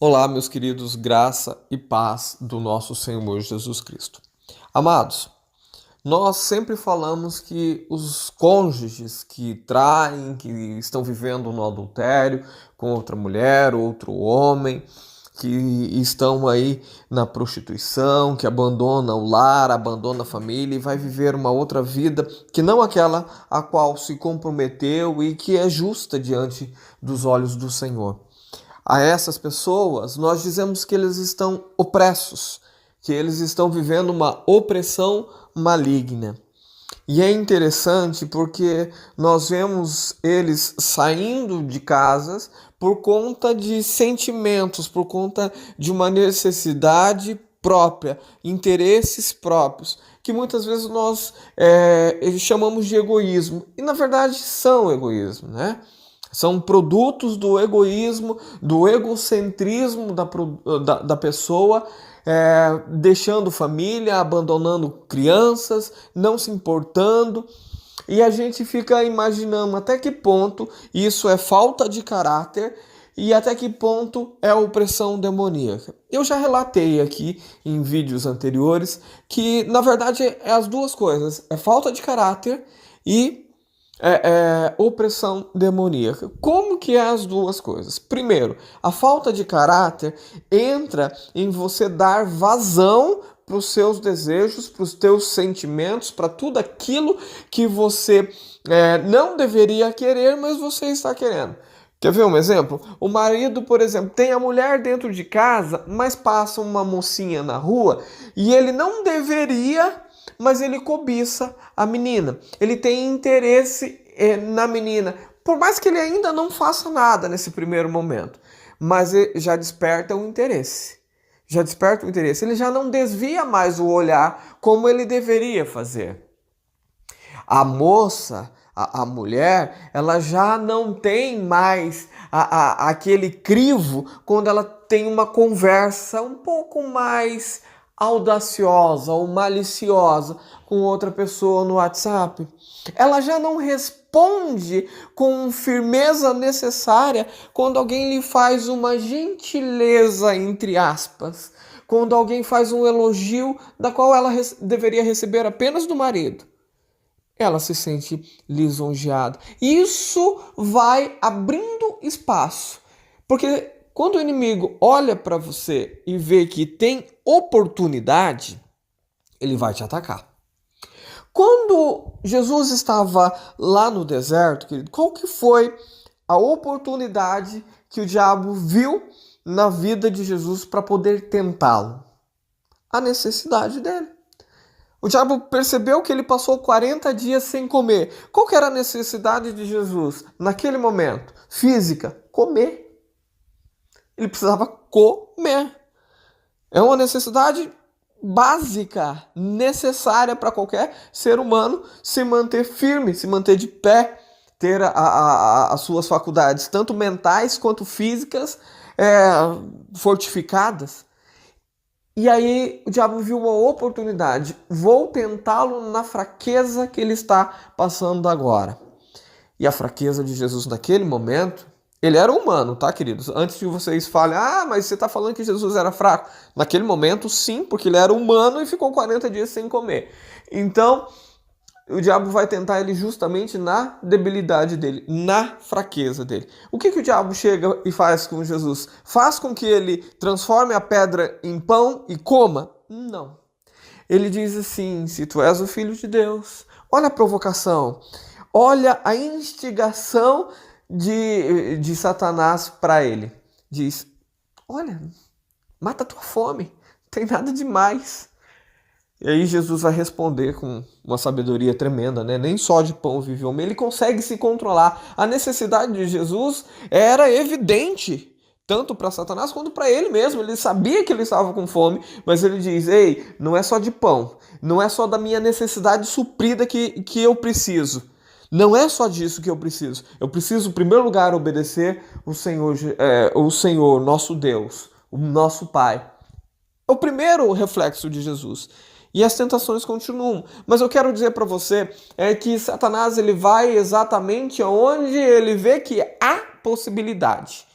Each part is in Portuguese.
Olá, meus queridos, graça e paz do nosso Senhor Jesus Cristo. Amados, nós sempre falamos que os cônjuges que traem, que estão vivendo no adultério com outra mulher, outro homem, que estão aí na prostituição, que abandona o lar, abandona a família e vai viver uma outra vida que não aquela a qual se comprometeu e que é justa diante dos olhos do Senhor. A essas pessoas, nós dizemos que eles estão opressos, que eles estão vivendo uma opressão maligna. E é interessante porque nós vemos eles saindo de casas por conta de sentimentos, por conta de uma necessidade própria, interesses próprios, que muitas vezes nós chamamos de egoísmo. E na verdade são egoísmo, né? São produtos do egoísmo, do egocentrismo da pessoa, deixando família, abandonando crianças, não se importando. E a gente fica imaginando até que ponto isso é falta de caráter e até que ponto é opressão demoníaca. Eu já relatei aqui em vídeos anteriores que, na verdade, é as duas coisas. É falta de caráter e opressão demoníaca. Como que é as duas coisas? Primeiro, a falta de caráter entra em você dar vazão para os seus desejos, para os teus sentimentos, para tudo aquilo que você não deveria querer, mas você está querendo. Quer ver um exemplo? O marido, por exemplo, tem a mulher dentro de casa, mas passa uma mocinha na rua e ele não deveria, mas ele cobiça a menina. Ele tem interesse na menina, por mais que ele ainda não faça nada nesse primeiro momento, mas já desperta o interesse. Já desperta o interesse. Ele já não desvia mais o olhar como ele deveria fazer. A moça, a mulher, ela já não tem mais aquele crivo quando ela tem uma conversa um pouco mais audaciosa ou maliciosa com outra pessoa no WhatsApp. Ela já não responde com firmeza necessária quando alguém lhe faz uma gentileza, entre aspas, quando alguém faz um elogio da qual ela deveria receber apenas do marido. Ela se sente lisonjeada. Isso vai abrindo espaço, porque quando o inimigo olha para você e vê que tem oportunidade, ele vai te atacar. Quando Jesus estava lá no deserto, querido, qual que foi a oportunidade que o diabo viu na vida de Jesus para poder tentá-lo? A necessidade dele. O diabo percebeu que ele passou 40 dias sem comer. Qual que era a necessidade de Jesus naquele momento? Física, comer. Ele precisava comer. É uma necessidade básica, necessária para qualquer ser humano se manter firme, se manter de pé, ter as suas faculdades, tanto mentais quanto físicas, fortificadas. E aí o diabo viu uma oportunidade. Vou tentá-lo na fraqueza que ele está passando agora. E a fraqueza de Jesus naquele momento, ele era humano, tá, queridos? Antes de vocês falem, mas você está falando que Jesus era fraco. Naquele momento, sim, porque ele era humano e ficou 40 dias sem comer. Então, o diabo vai tentar ele justamente na debilidade dele, na fraqueza dele. O que o diabo chega e faz com Jesus? Faz com que ele transforme a pedra em pão e coma? Não. Ele diz assim, se tu és o Filho de Deus, olha a provocação, olha a instigação de Satanás para ele. Diz, olha, mata a tua fome, não tem nada demais. E aí Jesus vai responder com uma sabedoria tremenda, né? Nem só de pão vive o homem, ele consegue se controlar. A necessidade de Jesus era evidente, tanto para Satanás quanto para ele mesmo. Ele sabia que ele estava com fome, mas ele diz, ei, não é só de pão, não é só da minha necessidade suprida que eu preciso. Não é só disso que eu preciso. Eu preciso, em primeiro lugar, obedecer o Senhor, nosso Deus, o nosso Pai. É o primeiro reflexo de Jesus. E as tentações continuam. Mas eu quero dizer para você que Satanás ele vai exatamente aonde ele vê que há possibilidade.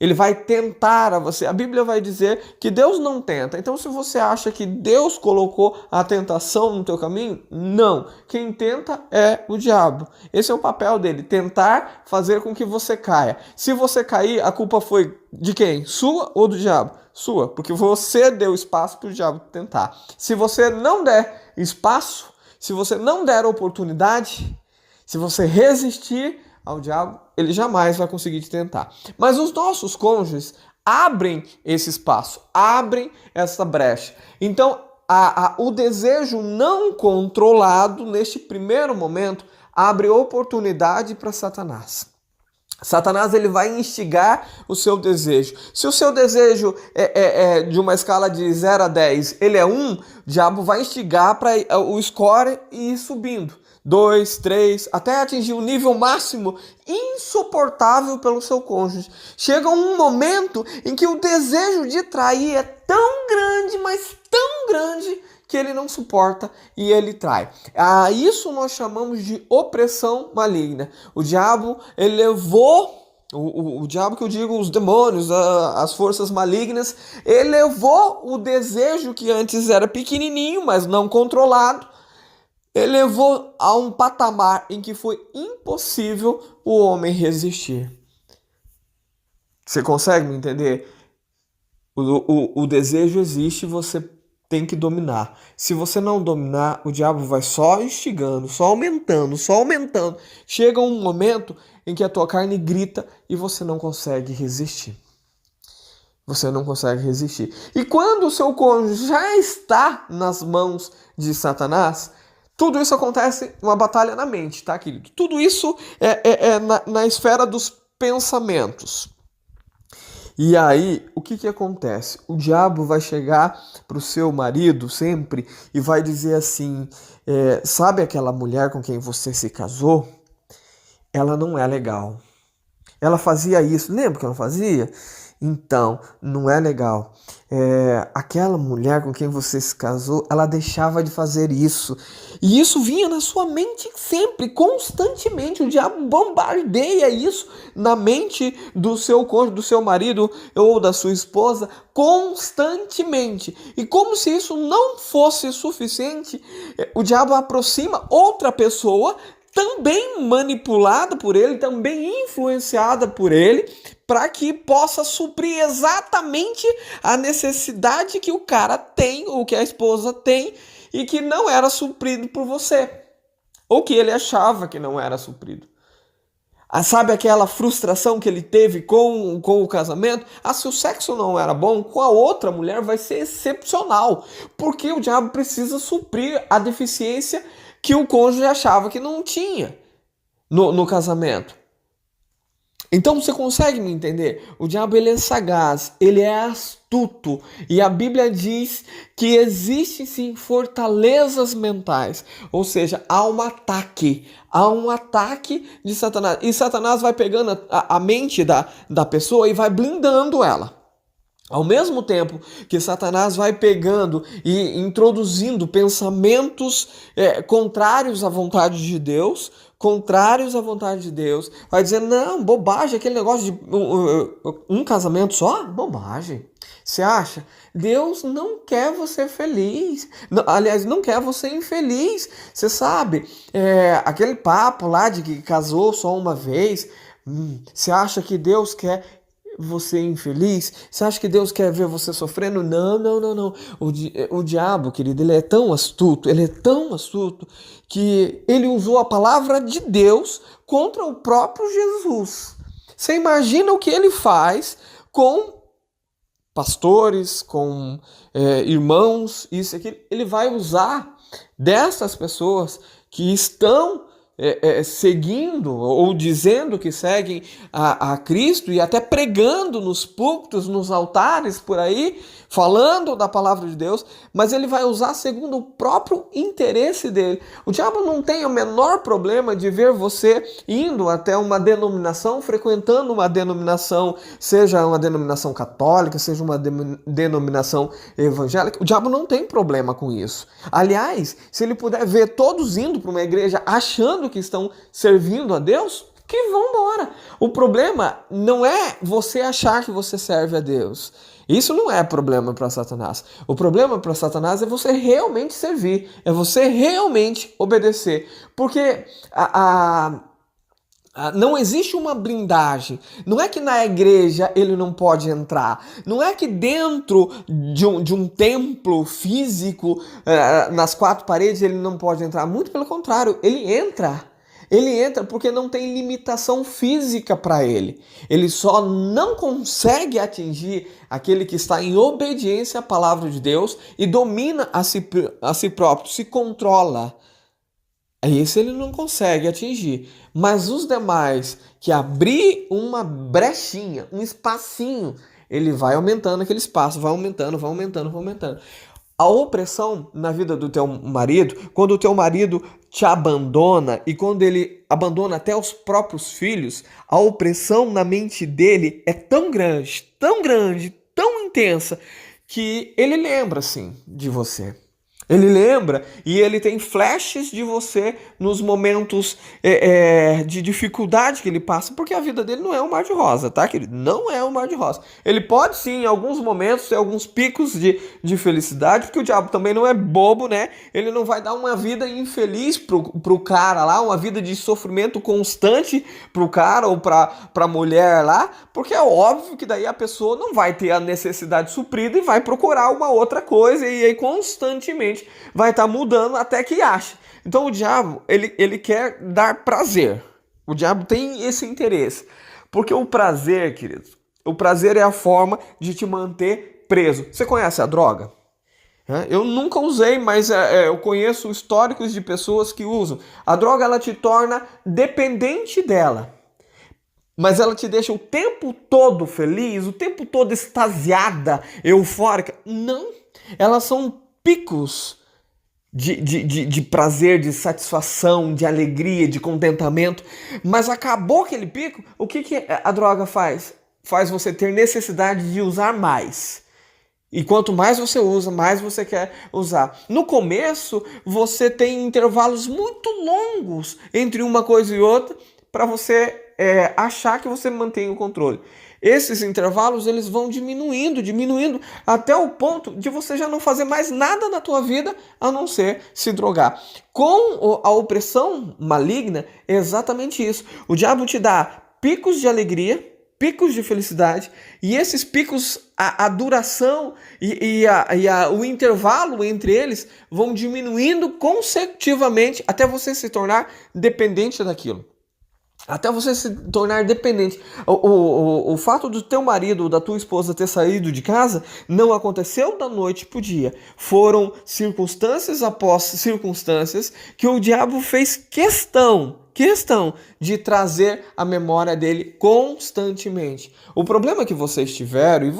Ele vai tentar a você. A Bíblia vai dizer que Deus não tenta. Então, se você acha que Deus colocou a tentação no teu caminho, não. Quem tenta é o diabo. Esse é o papel dele, tentar fazer com que você caia. Se você cair, a culpa foi de quem? Sua ou do diabo? Sua, porque você deu espaço para o diabo tentar. Se você não der espaço, se você não der oportunidade, se você resistir ao diabo, ele jamais vai conseguir te tentar. Mas os nossos cônjuges abrem esse espaço, abrem essa brecha. Então, o desejo não controlado, neste primeiro momento, abre oportunidade para Satanás. Satanás, ele vai instigar o seu desejo. Se o seu desejo é de uma escala de 0 a 10, ele é 1, o diabo vai instigar para o score ir subindo. 2, 3, até atingir um nível máximo insuportável pelo seu cônjuge. Chega um momento em que o desejo de trair é tão grande, mas tão grande, que ele não suporta e ele trai. A isso nós chamamos de opressão maligna. O diabo elevou, o diabo que eu digo, os demônios, as forças malignas, elevou o desejo que antes era pequenininho, mas não controlado, elevou a um patamar em que foi impossível o homem resistir. Você consegue me entender? O desejo existe, você tem que dominar. Se você não dominar, o diabo vai só instigando, só aumentando, só aumentando. Chega um momento em que a tua carne grita e você não consegue resistir. Você não consegue resistir. E quando o seu cônjuge já está nas mãos de Satanás, tudo isso acontece uma batalha na mente, tá, querido? Tudo isso é na esfera dos pensamentos. E aí, o que acontece? O diabo vai chegar para o seu marido sempre e vai dizer assim, sabe aquela mulher com quem você se casou? Ela não é legal. Ela fazia isso, lembra que ela fazia? Então, não é legal. Aquela mulher com quem você se casou, ela deixava de fazer isso. E isso vinha na sua mente sempre, constantemente. O diabo bombardeia isso na mente do seu cônjuge, do seu marido ou da sua esposa, constantemente. E como se isso não fosse suficiente, o diabo aproxima outra pessoa, também manipulada por ele, também influenciada por ele, para que possa suprir exatamente a necessidade que o cara tem, ou que a esposa tem, e que não era suprido por você, ou que ele achava que não era suprido. Sabe aquela frustração que ele teve com o casamento? Se o sexo não era bom, com a outra mulher vai ser excepcional, porque o diabo precisa suprir a deficiência que o cônjuge achava que não tinha no casamento. Então você consegue me entender? O diabo, ele é sagaz, ele é astuto. E a Bíblia diz que existem sim fortalezas mentais. Ou seja, há um ataque de Satanás. E Satanás vai pegando a mente da pessoa e vai blindando ela. Ao mesmo tempo que Satanás vai pegando e introduzindo pensamentos contrários à vontade de Deus, vai dizer, não, bobagem, aquele negócio de um casamento só, bobagem. Você acha? Deus não quer você feliz. Não, aliás, não quer você infeliz. Você sabe, aquele papo lá de que casou só uma vez, você acha que Deus quer você infeliz? Você acha que Deus quer ver você sofrendo? Não. O diabo, querido, ele é tão astuto, que ele usou a palavra de Deus contra o próprio Jesus. Você imagina o que ele faz com pastores, com irmãos, isso aqui. Ele vai usar dessas pessoas que estão seguindo ou dizendo que seguem a Cristo e até pregando nos púlpitos, nos altares por aí, falando da palavra de Deus, mas ele vai usar segundo o próprio interesse dele. O diabo não tem o menor problema de ver você indo até uma denominação, frequentando uma denominação, seja uma denominação católica, seja uma denominação evangélica. O diabo não tem problema com isso. Aliás, se ele puder ver todos indo para uma igreja achando que estão servindo a Deus, que vão embora. O problema não é você achar que você serve a Deus. Isso não é problema para Satanás. O problema para Satanás é você realmente servir, é você realmente obedecer. Porque não existe uma blindagem. Não é que na igreja ele não pode entrar. Não é que dentro de um templo físico, nas quatro paredes, ele não pode entrar. Muito pelo contrário, ele entra. Ele entra porque não tem limitação física para ele. Ele só não consegue atingir aquele que está em obediência à palavra de Deus e domina a si próprio, se controla. Esse ele não consegue atingir. Mas os demais, que abrir uma brechinha, um espacinho, ele vai aumentando aquele espaço, vai aumentando, vai aumentando, vai aumentando. A opressão na vida do teu marido, quando o teu marido te abandona e quando ele abandona até os próprios filhos, a opressão na mente dele é tão grande, tão intensa, que ele lembra, assim, de você. Ele lembra e ele tem flashes de você nos momentos de dificuldade que ele passa, porque a vida dele não é um mar de rosa, tá, querido? Não é um mar de rosa. Ele pode sim, em alguns momentos, ter alguns picos de felicidade, porque o diabo também não é bobo, né? Ele não vai dar uma vida infeliz pro cara lá, uma vida de sofrimento constante pro cara ou pra mulher lá, porque é óbvio que daí a pessoa não vai ter a necessidade suprida e vai procurar uma outra coisa e aí constantemente vai estar mudando até que ache. Então o diabo, ele quer dar prazer. O diabo tem esse interesse. Porque o prazer, queridos, o prazer é a forma de te manter preso. Você conhece a droga? Eu nunca usei, mas eu conheço históricos de pessoas que usam. A droga, ela te torna dependente dela. Mas ela te deixa o tempo todo feliz, o tempo todo extasiada, eufórica. Não. Elas são picos de prazer, de satisfação, de alegria, de contentamento. Mas acabou aquele pico, o que a droga faz? Faz você ter necessidade de usar mais. E quanto mais você usa, mais você quer usar. No começo, você tem intervalos muito longos entre uma coisa e outra para você achar que você mantém o controle. Esses intervalos, eles vão diminuindo, até o ponto de você já não fazer mais nada na tua vida a não ser se drogar. Com a opressão maligna, é exatamente isso. O diabo te dá picos de alegria, picos de felicidade, e esses picos, a duração o intervalo entre eles vão diminuindo consecutivamente até você se tornar dependente daquilo. Até você se tornar dependente. O fato do teu marido ou da tua esposa ter saído de casa não aconteceu da noite pro dia. Foram circunstâncias após circunstâncias que o diabo fez questão de trazer a memória dele constantemente. O problema que vocês tiveram,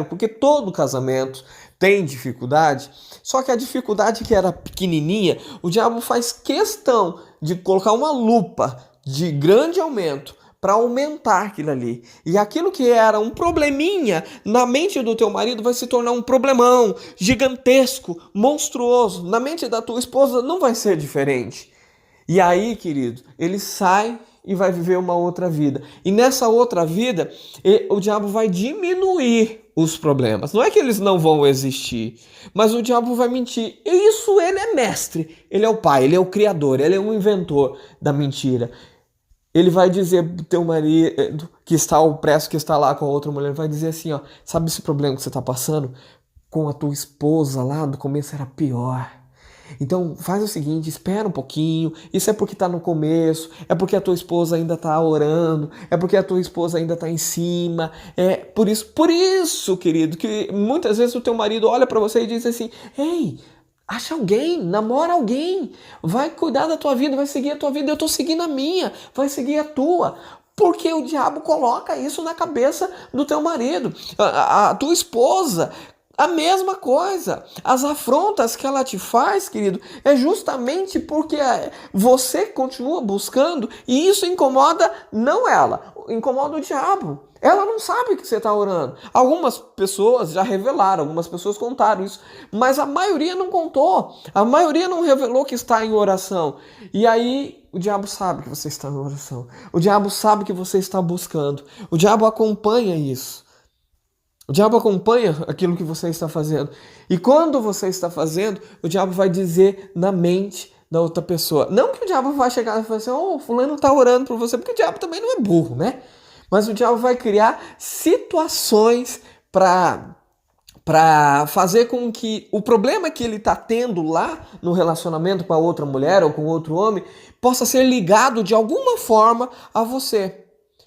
porque todo casamento tem dificuldade, só que a dificuldade que era pequenininha, o diabo faz questão de colocar uma lupa de grande aumento para aumentar aquilo ali. E aquilo que era um probleminha na mente do teu marido vai se tornar um problemão gigantesco, monstruoso. Na mente da tua esposa não vai ser diferente. E aí, querido, ele sai e vai viver uma outra vida. E nessa outra vida, o diabo vai diminuir os problemas. Não é que eles não vão existir, mas o diabo vai mentir. E isso ele é mestre. Ele é o pai, ele é o criador, ele é o inventor da mentira. Ele vai dizer pro teu marido que está opresso, que está lá com a outra mulher, vai dizer assim, ó, sabe esse problema que você está passando? Com a tua esposa lá, no começo era pior. Então faz o seguinte, espera um pouquinho, isso é porque está no começo, é porque a tua esposa ainda está orando, é porque a tua esposa ainda está em cima, é por isso, querido, que muitas vezes o teu marido olha para você e diz assim, ei, acha alguém, namora alguém, vai cuidar da tua vida, vai seguir a tua vida, eu estou seguindo a minha, vai seguir a tua. Porque o diabo coloca isso na cabeça do teu marido. A tua esposa, a mesma coisa. As afrontas que ela te faz, querido, é justamente porque você continua buscando e isso incomoda não ela, incomoda o diabo. Ela não sabe que você está orando. Algumas pessoas já revelaram, algumas pessoas contaram isso, mas a maioria não contou. A maioria não revelou que está em oração. E aí o diabo sabe que você está em oração. O diabo sabe que você está buscando. O diabo acompanha isso. O diabo acompanha aquilo que você está fazendo. E quando você está fazendo, o diabo vai dizer na mente da outra pessoa. Não que o diabo vai chegar e falar assim, fulano está orando por você, porque o diabo também não é burro, né? Mas o diabo vai criar situações para fazer com que o problema que ele está tendo lá no relacionamento com a outra mulher ou com outro homem possa ser ligado de alguma forma a você.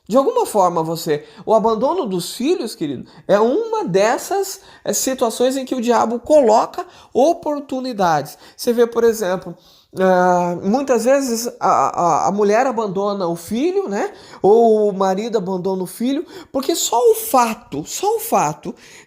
De alguma forma você. O abandono dos filhos, querido, é uma dessas situações em que o diabo coloca oportunidades. Você vê, por exemplo, muitas vezes a mulher abandona o filho, né? Ou o marido abandona o filho, porque só o fato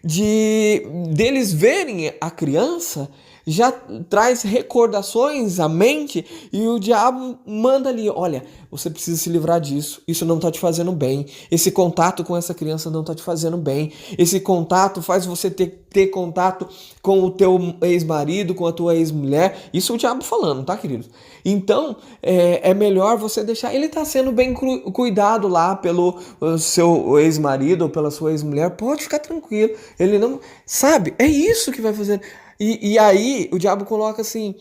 de deles verem a criança já traz recordações à mente e o diabo manda ali, olha, você precisa se livrar disso, isso não está te fazendo bem, esse contato com essa criança não está te fazendo bem, esse contato faz você ter contato com o teu ex-marido, com a tua ex-mulher, isso é o diabo falando, tá, querido? Então, é melhor você deixar, ele está sendo bem cuidado lá pelo seu ex-marido ou pela sua ex-mulher, pode ficar tranquilo, ele não, sabe, é isso que vai fazer. E aí o diabo coloca assim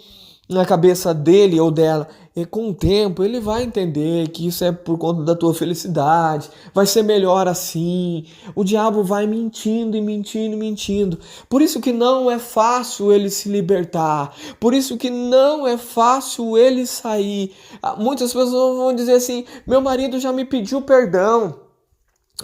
na cabeça dele ou dela, e com o tempo ele vai entender que isso é por conta da tua felicidade, vai ser melhor assim. O diabo vai mentindo e mentindo e mentindo. Por isso que não é fácil ele se libertar, por isso que não é fácil ele sair. Muitas pessoas vão dizer assim, meu marido já me pediu perdão,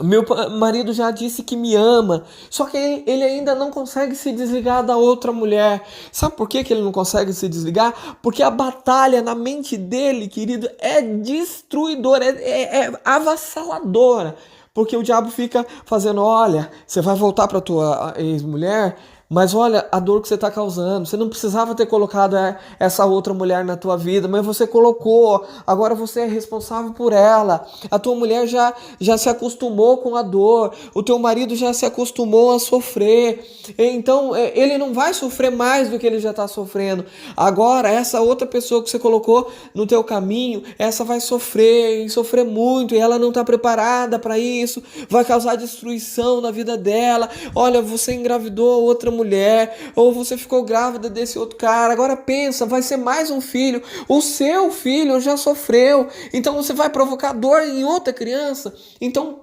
meu marido já disse que me ama, só que ele ainda não consegue se desligar da outra mulher. Sabe por que ele não consegue se desligar? Porque a batalha na mente dele, querido, é destruidora, é avassaladora. Porque o diabo fica fazendo, olha, você vai voltar para tua ex-mulher, mas olha a dor que você está causando. Você não precisava ter colocado essa outra mulher na tua vida, mas você colocou. Agora você é responsável por ela. A tua mulher já se acostumou com a dor. O teu marido já se acostumou a sofrer. Então ele não vai sofrer mais do que ele já está sofrendo. Agora essa outra pessoa que você colocou no teu caminho, essa vai sofrer e sofrer muito. E ela não está preparada para isso. Vai causar destruição na vida dela. Olha, você engravidou outra mulher, ou você ficou grávida desse outro cara, agora pensa, vai ser mais um filho, o seu filho já sofreu, então você vai provocar dor em outra criança, então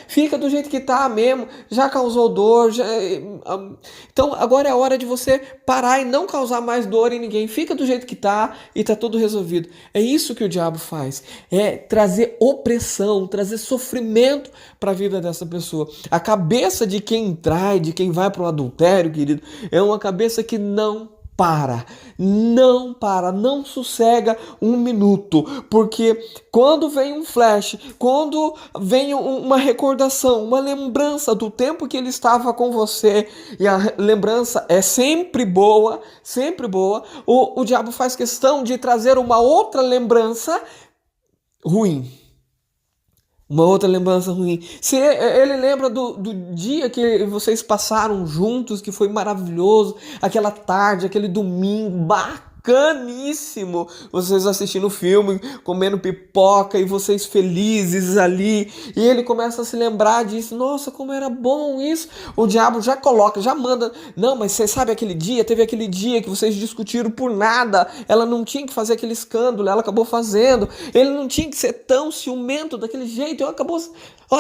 fica do jeito que tá mesmo, já causou dor, então agora é a hora de você parar e não causar mais dor em ninguém, fica do jeito que tá e tá tudo resolvido. É isso que o diabo faz, é trazer opressão, trazer sofrimento para a vida dessa pessoa. A cabeça de quem trai, de quem vai para o adultério, querido, é uma cabeça que não para, não sossega um minuto, porque quando vem um flash, quando vem uma recordação, uma lembrança do tempo que ele estava com você, e a lembrança é sempre boa, o diabo faz questão de trazer uma outra lembrança ruim. Uma outra lembrança ruim. Se ele lembra do dia que vocês passaram juntos, que foi maravilhoso, aquela tarde, aquele domingo bacaníssimo, vocês assistindo o filme, comendo pipoca e vocês felizes ali, e ele começa a se lembrar disso, nossa, como era bom isso, o diabo já coloca, já manda, não, mas você sabe aquele dia, teve aquele dia que vocês discutiram por nada, ela não tinha que fazer aquele escândalo, ela acabou fazendo, ele não tinha que ser tão ciumento daquele jeito,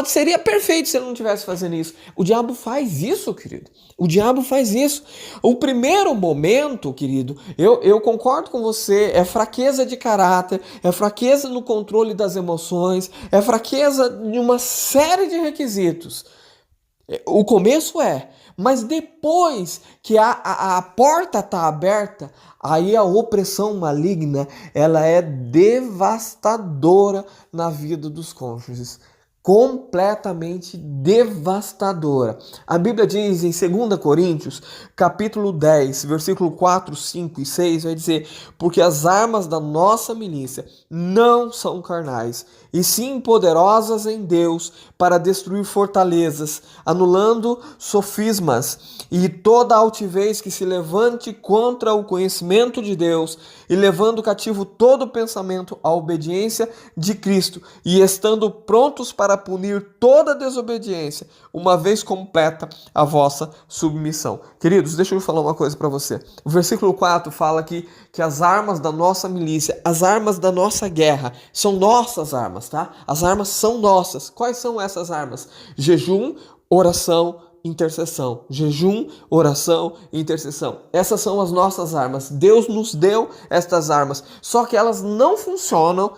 seria perfeito se ele não estivesse fazendo isso. O diabo faz isso, querido. O diabo faz isso. O primeiro momento, querido, eu concordo com você, é fraqueza de caráter, é fraqueza no controle das emoções, é fraqueza de uma série de requisitos. O começo mas depois que a porta está aberta, aí a opressão maligna, ela é devastadora na vida dos cônjuges. completamente devastadora. A Bíblia diz em 2 Coríntios, capítulo 10, versículo 4, 5 e 6, vai dizer: porque as armas da nossa milícia não são carnais, e sim poderosas em Deus para destruir fortalezas, anulando sofismas e toda altivez que se levante contra o conhecimento de Deus, e levando cativo todo pensamento à obediência de Cristo, e estando prontos para punir toda desobediência, uma vez completa a vossa submissão. Queridos, deixa eu falar uma coisa para você. O versículo 4 fala aqui que as armas da nossa milícia, as armas da nossa guerra, são nossas armas, tá? As armas são nossas. Quais são essas armas? Jejum, oração, intercessão. Jejum, oração e intercessão. Essas são as nossas armas. Deus nos deu estas armas, só que elas não funcionam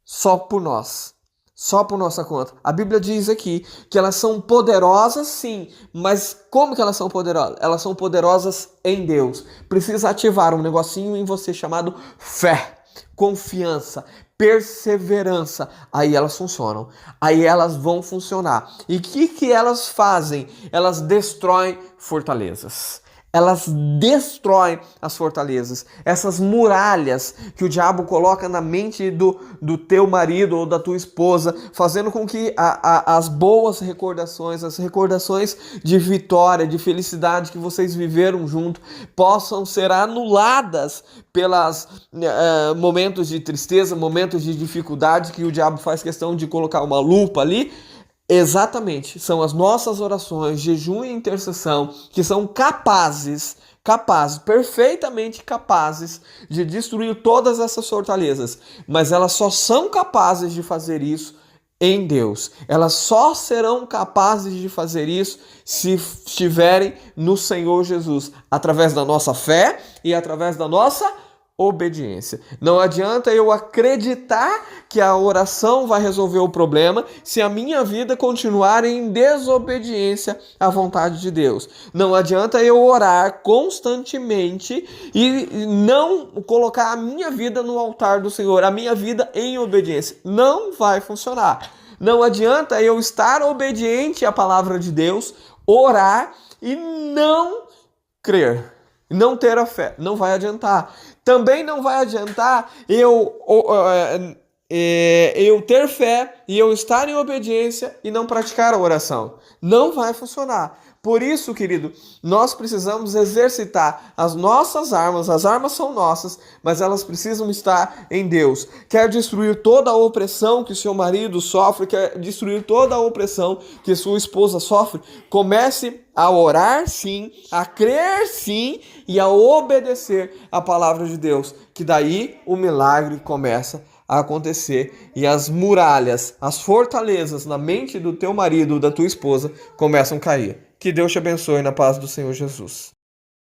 só por nós, só por nossa conta. A Bíblia diz aqui que elas são poderosas, sim, mas como que elas são poderosas? Elas são poderosas em Deus. Precisa ativar um negocinho em você chamado fé, confiança, perseverança. Aí elas funcionam, aí elas vão funcionar. E o que elas fazem? Elas destroem fortalezas. Elas destroem as fortalezas, essas muralhas que o diabo coloca na mente do teu marido ou da tua esposa, fazendo com que as boas recordações, as recordações de vitória, de felicidade que vocês viveram junto, possam ser anuladas pelos momentos de tristeza, momentos de dificuldade que o diabo faz questão de colocar uma lupa ali. Exatamente, são as nossas orações, jejum e intercessão que são capazes, perfeitamente capazes de destruir todas essas fortalezas, mas elas só são capazes de fazer isso em Deus. Elas só serão capazes de fazer isso se estiverem no Senhor Jesus, através da nossa fé e através da nossa obediência. Não adianta eu acreditar que a oração vai resolver o problema se a minha vida continuar em desobediência à vontade de Deus. Não adianta eu orar constantemente e não colocar a minha vida no altar do Senhor, a minha vida em obediência. Não vai funcionar. Não adianta eu estar obediente à palavra de Deus, orar e não crer, não ter a fé. Não vai adiantar. Também não vai adiantar eu ter fé e eu estar em obediência e não praticar a oração. Não vai funcionar. Por isso, querido, nós precisamos exercitar as nossas armas. As armas são nossas, mas elas precisam estar em Deus. Quer destruir toda a opressão que seu marido sofre, quer destruir toda a opressão que sua esposa sofre? Comece a orar sim, a crer sim e a obedecer a palavra de Deus, que daí o milagre começa a acontecer e as muralhas, as fortalezas na mente do teu marido ou da tua esposa começam a cair. Que Deus te abençoe na paz do Senhor Jesus.